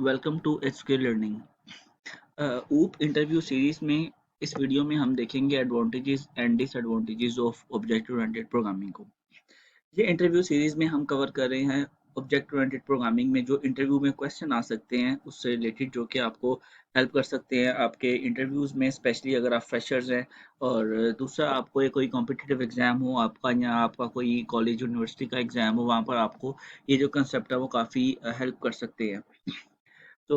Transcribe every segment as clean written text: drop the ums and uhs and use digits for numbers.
Welcome to HK learning. OOP interview series में इस video में हम देखेंगे advantages and disadvantages of object oriented programming को। ये इंटरव्यू सीरीज में हम कवर कर रहे हैं ऑब्जेक्ट ओरिएंटेड प्रोग्रामिंग में जो इंटरव्यू में क्वेश्चन आ सकते हैं उससे रिलेटेड, जो कि आपको हेल्प कर सकते हैं आपके इंटरव्यूज में, स्पेशली अगर आप फ्रेशर्स हैं। और दूसरा, आपको ये कोई कॉम्पिटिटिव एग्जाम हो आपका, या आपका कोई कॉलेज यूनिवर्सिटी का एग्जाम हो, वहाँ पर आपको ये जो कंसेप्ट है वो काफ़ी हेल्प कर सकते हैं। तो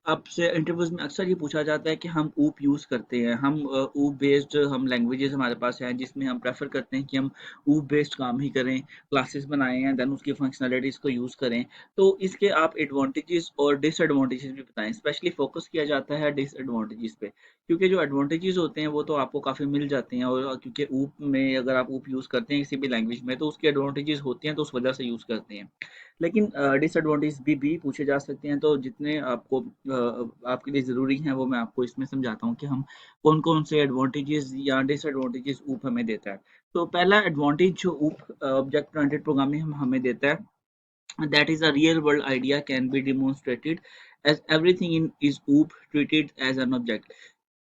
आपसे इंटरव्यूज में अक्सर ये पूछा जाता है कि हम ऊप यूज़ करते हैं, हम ऊप बेस्ड हम लैंग्वेजेस हमारे पास हैं जिसमें हम प्रेफर करते हैं कि हम ऊप बेस्ड काम ही करें, क्लासेस बनाएं हैं, देन उसकी फंक्शनैलिटीज़ को यूज़ करें। तो इसके आप एडवांटेजेस और डिसएडवांटेजेस भी बताएं। स्पेशली फोकस किया जाता है डिसएडवांटेजेस पे, क्योंकि जो एडवांटेजेस होते हैं वो तो आपको काफ़ी मिल जाते हैं, और क्योंकि ऊप में अगर आप ऊप यूज़ करते हैं किसी भी लैंग्वेज में तो उसके एडवांटेजेस होते हैं, तो उस वजह से यूज़ करते हैं। लेकिन डिसएडवांटेज भी पूछे जा सकते हैं, तो जितने आपको आपके लिए ज़रूरी हैं वो मैं आपको इसमें समझाता हूँ कि हम कौन-कौन से एडवांटेजेस या डिसएडवांटेजेस ऊप हमें देता है। तो पहला एडवांटेज जो ऊप ऑब्जेक्ट ओरिएंटेड प्रोग्रामिंग हमें देता है, that is a real world idea can be demonstrated as everything in is OOP treated as an object.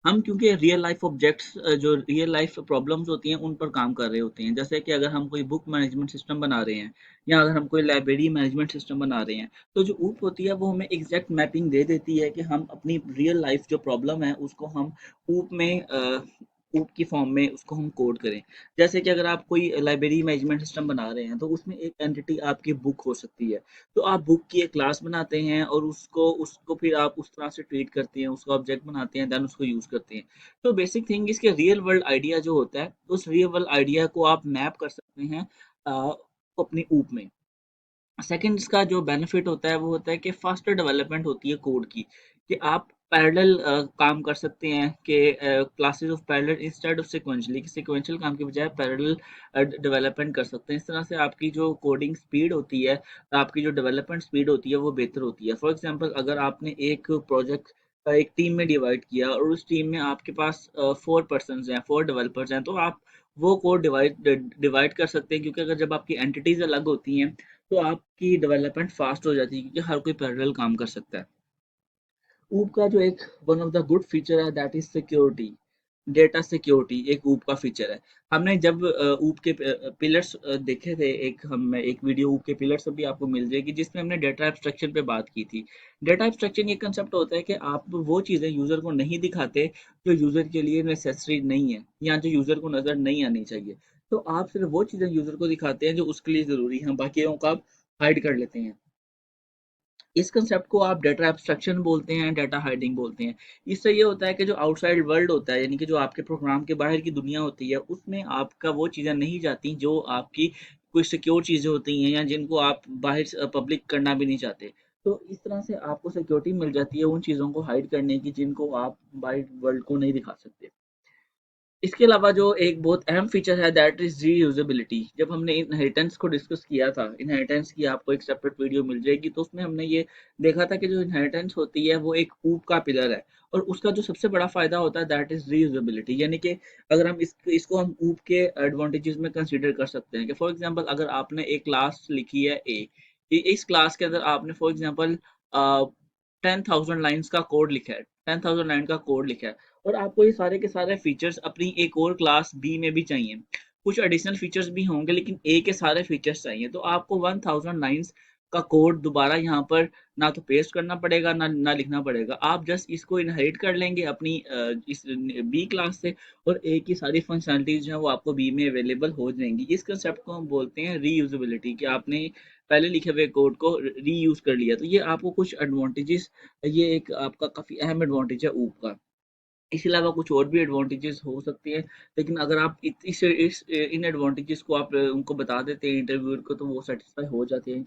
हम क्योंकि रियल लाइफ ऑब्जेक्ट्स, जो रियल लाइफ प्रॉब्लम्स होती हैं उन पर काम कर रहे होते हैं। जैसे कि अगर हम कोई बुक मैनेजमेंट सिस्टम बना रहे हैं, या अगर हम कोई लाइब्रेरी मैनेजमेंट सिस्टम बना रहे हैं, तो जो ऊप होती है वो हमें एग्जैक्ट मैपिंग दे देती है कि हम अपनी रियल लाइफ जो प्रॉब्लम है उसको हम ऊप में ऊप की फॉर्म में उसको हम कोड करें। जैसे कि अगर आप कोई लाइब्रेरी मैनेजमेंट सिस्टम बना रहे हैं तो उसमें एक एंटिटी आपकी बुक हो सकती है। तो आप बुक की एक क्लास बनाते हैं और उसको उसको फिर आप उस तरह से ट्रीट करते हैं, उसका ऑब्जेक्ट बनाते हैं, देन उसको यूज़ करते हैं। तो बेसिक थिंग इसके रियल वर्ल्ड आइडिया जो होता है, उस रियल वर्ल्ड आइडिया को आप मैप कर सकते हैं अपनी ऊप में। सेकंड, इसका जो बेनिफिट होता है वो होता है कि फास्टर डेवलपमेंट होती है कोड की, कि आप पैरेलल काम कर सकते हैं, कि classes of parallel instead of sequentially, कि सिक्वेंशियल काम के बजाय पैरेलल डेवलपमेंट कर सकते हैं। इस तरह से आपकी जो कोडिंग स्पीड होती है, आपकी जो डेवलपमेंट स्पीड होती है वो बेहतर होती है। फॉर एग्जांपल, अगर आपने एक प्रोजेक्ट एक टीम में डिवाइड किया और उस टीम में आपके पास 4 पर्सन हैं, 4 डेवलपर्स हैं, तो आप वो कोड डिवाइड डिवाइड कर सकते हैं, क्योंकि अगर जब आपकी एंटिटीज अलग होती हैं तो आपकी डेवलपमेंट फास्ट हो जाती है, क्योंकि हर कोई पैरेलल काम कर सकता है। ऊप का जो एक one of the good feature है, that is security. Data security एक ऊप का फीचर है। हमने जब ऊप के पिलर्स देखे थे, एक वीडियो ऊप के पिलर्स भी आपको मिल जाएगी जिसमें हमने डेटा एब्स्ट्रक्शन पे बात की थी। डेटा एब्स्ट्रक्शन ये कंसेप्ट होता है कि आप वो चीज़ें यूज़र को नहीं दिखाते जो यूज़र के लिए नेसेसरी नहीं है, या जो यूज़र को नज़र नहीं आनी चाहिए। तो आप सिर्फ वो चीज़ें यूज़र को दिखाते हैं जो उसके लिए ज़रूरी हैं, बाकियों को आप हाइड कर लेते हैं। इस कंसेप्ट को आप डेटा एब्स्ट्रक्शन बोलते हैं, डेटा हाइडिंग बोलते हैं। इससे ये होता है कि जो आउटसाइड वर्ल्ड होता है, यानी कि जो आपके प्रोग्राम के बाहर की दुनिया होती है, उसमें आपका वो चीज़ें नहीं जाती जो आपकी कोई सिक्योर चीज़ें होती हैं, या जिनको आप बाहर पब्लिक करना भी नहीं चाहते। तो इस तरह से आपको सिक्योरिटी मिल जाती है उन चीज़ों को हाइड करने की जिनको आप बाहर वर्ल्ड को नहीं दिखा सकते। इसके अलावा जो एक बहुत अहम फीचर है, दैट इज रीयूजेबिलिटी। जब हमने इनहेरिटेंस को डिस्कस किया था, इनहेरिटेंस की आपको एक सेपरेट वीडियो मिल जाएगी, तो उसमें हमने ये देखा था कि जो इनहेरिटेंस होती है वो एक ऊप का पिलर है, और उसका जो सबसे बड़ा फायदा होता है दैट इज रीयूजेबिलिटी। यानी कि अगर हम इसको हम ऊप के एडवांटेजेस में कंसीडर कर सकते हैं, कि फॉर एग्जांपल अगर आपने एक क्लास लिखी है ए, इस क्लास के अंदर आपने फॉर एग्जांपल 10,000 लाइन्स का कोड लिखा है, 10,000 लाइन का कोड लिखा है, और आपको ये सारे के सारे फीचर्स अपनी एक और क्लास बी में भी चाहिए। कुछ एडिशनल फीचर्स भी होंगे, लेकिन ए के सारे फीचर्स चाहिए, तो आपको 1000 लाइन्स का कोड दोबारा यहाँ पर ना तो पेस्ट करना पड़ेगा, ना लिखना पड़ेगा। आप जस्ट इसको इनहेरिट कर लेंगे अपनी इस बी क्लास से, और ए की सारी फंक्शनलिटीज जो है वो आपको बी में अवेलेबल हो जाएंगी। इस कंसेप्ट को हम बोलते हैं रीयूजेबिलिटी, कि आपने पहले लिखे हुए कोड को रीयूज कर लिया। तो ये आपको कुछ एडवांटेजेस, ये एक आपका काफी अहम एडवांटेज है ऊप का। इसके अलावा कुछ और भी एडवांटेजेस हो सकती हैं, लेकिन अगर आप इस इन एडवांटेजेस को आप उनको बता देते हैं इंटरव्यूअर को, तो वो सेटिस्फाई हो जाते हैं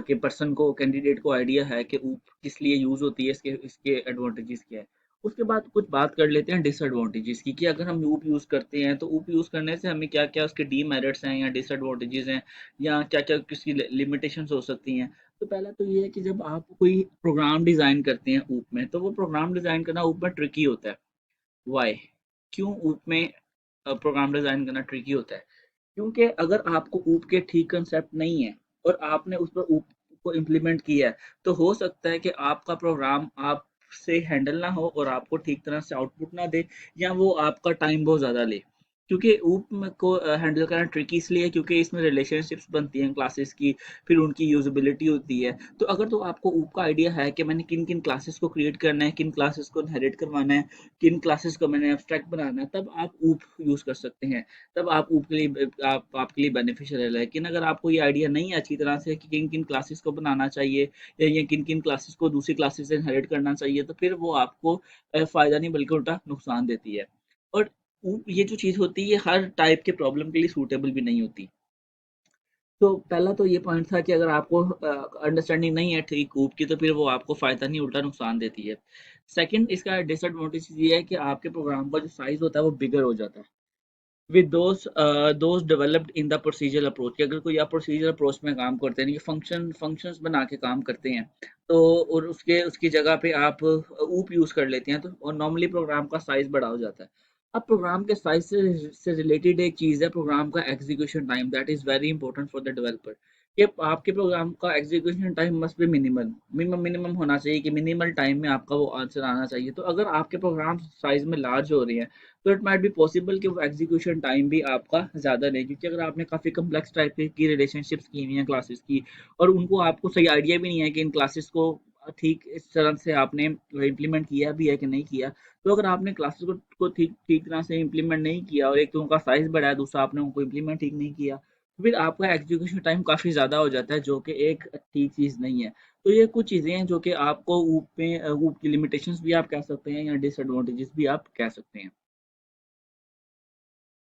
कि पर्सन को, कैंडिडेट को आइडिया है कि ऊप किस लिए यूज होती है, इसके इसके एडवांटेजेस क्या है। उसके बाद कुछ बात कर लेते हैं डिसएडवांटेजेस की, कि अगर हम ऊप यूज करते हैं तो ऊप यूज करने से हमें क्या क्या उसके डीमेरिट्स हैं या डिसएडवांटेजेस हैं, या क्या क्या किसकी लिमिटेशंस हो सकती हैं। तो पहला तो ये है कि जब आप कोई प्रोग्राम डिजाइन करते हैं ऊप में, तो वो प्रोग्राम डिजाइन करना ऊप में ट्रिकी होता है। वाई? क्यों ऊप में प्रोग्राम डिजाइन करना ट्रिकी होता है? क्योंकि अगर आपको ऊप के ठीक कंसेप्ट नहीं है और आपने उस पर ऊप को इम्प्लीमेंट किया है, तो हो सकता है कि आपका प्रोग्राम आपसे हैंडल ना हो और आपको ठीक तरह से आउटपुट ना दे, या वो आपका टाइम बहुत ज़्यादा ले। क्योंकि ऊप में को हैंडल करना ट्रिकी इसलिए है क्योंकि इसमें रिलेशनशिप्स बनती हैं क्लासेस की, फिर उनकी यूजेबिलिटी होती है। तो अगर तो आपको ऊप का आइडिया है कि मैंने किन किन क्लासेस को क्रिएट करना है, किन क्लासेस को इनहेरिट करवाना है, किन क्लासेस को मैंने एब्स्ट्रैक्ट बनाना है, तब आप ऊप यूज़ कर सकते हैं। तब आप ऊप के लिए आपके लिए बेनिफिशियल है। लेकिन अगर आपको ये आइडिया नहीं है अच्छी तरह से कि किन किन क्लासेस को बनाना चाहिए या किन किन क्लासेस को दूसरी क्लासेस से इनहेरिट करना चाहिए, तो फिर वो आपको फ़ायदा नहीं बल्कि उल्टा नुकसान देती है। और ये जो चीज़ होती है ये हर टाइप के प्रॉब्लम के लिए सूटेबल भी नहीं होती। तो पहला तो ये पॉइंट था कि अगर आपको अंडरस्टैंडिंग नहीं है ठीक कूप की, तो फिर वो आपको फ़ायदा नहीं उल्टा नुकसान देती है। सेकंड, इसका डिसएडवांटेज ये है कि आपके प्रोग्राम का जो साइज़ होता है वो बिगर हो जाता है with those developed in the procedural approach. कि अगर कोई आप प्रोसीजरल अप्रोच में काम करते हैं, फंक्शंस बना के काम करते हैं, तो और उसके उसकी जगह पे आप ऊप यूज़ कर लेते हैं, तो और नॉर्मली प्रोग्राम का साइज़ बड़ा हो जाता है। अब प्रोग्राम के साइज़ से रिलेटेड एक चीज़ है प्रोग्राम का execution time, that is very important for the developer. कि आपके प्रोग्राम का execution time must be minimal, minimum होना चाहिए कि मिनिमल टाइम में आपका वो आंसर आना चाहिए। तो अगर आपके प्रोग्राम साइज़ में लार्ज हो रही हैं, तो इट माइट बी पॉसिबल कि वो एग्जीक्यूशन टाइम भी आपका ज़्यादा नहीं, क्योंकि अगर आपने काफ़ी कम्प्लेक्स टाइप की रिलेशनशिप्स की हुई हैं क्लासेस की, और उनको आपको सही आइडिया भी नहीं है कि इन क्लासेस को ठीक इस तरह से आपने इम्प्लीमेंट किया भी है कि नहीं किया। तो अगर आपने क्लासेस को ठीक ठीक तरह से इम्प्लीमेंट नहीं किया, और एक तो उनका साइज़ बड़ा है, दूसरा आपने उनको इम्प्लीमेंट ठीक नहीं किया, तो फिर आपका एग्जीक्यूशन टाइम काफ़ी ज़्यादा हो जाता है, जो कि एक ठीक चीज़ नहीं है। तो ये कुछ चीज़ें हैं जो कि आपको ऊप की लिमिटेशंस भी आप कह सकते हैं या डिसएडवांटेजेस भी आप कह सकते हैं।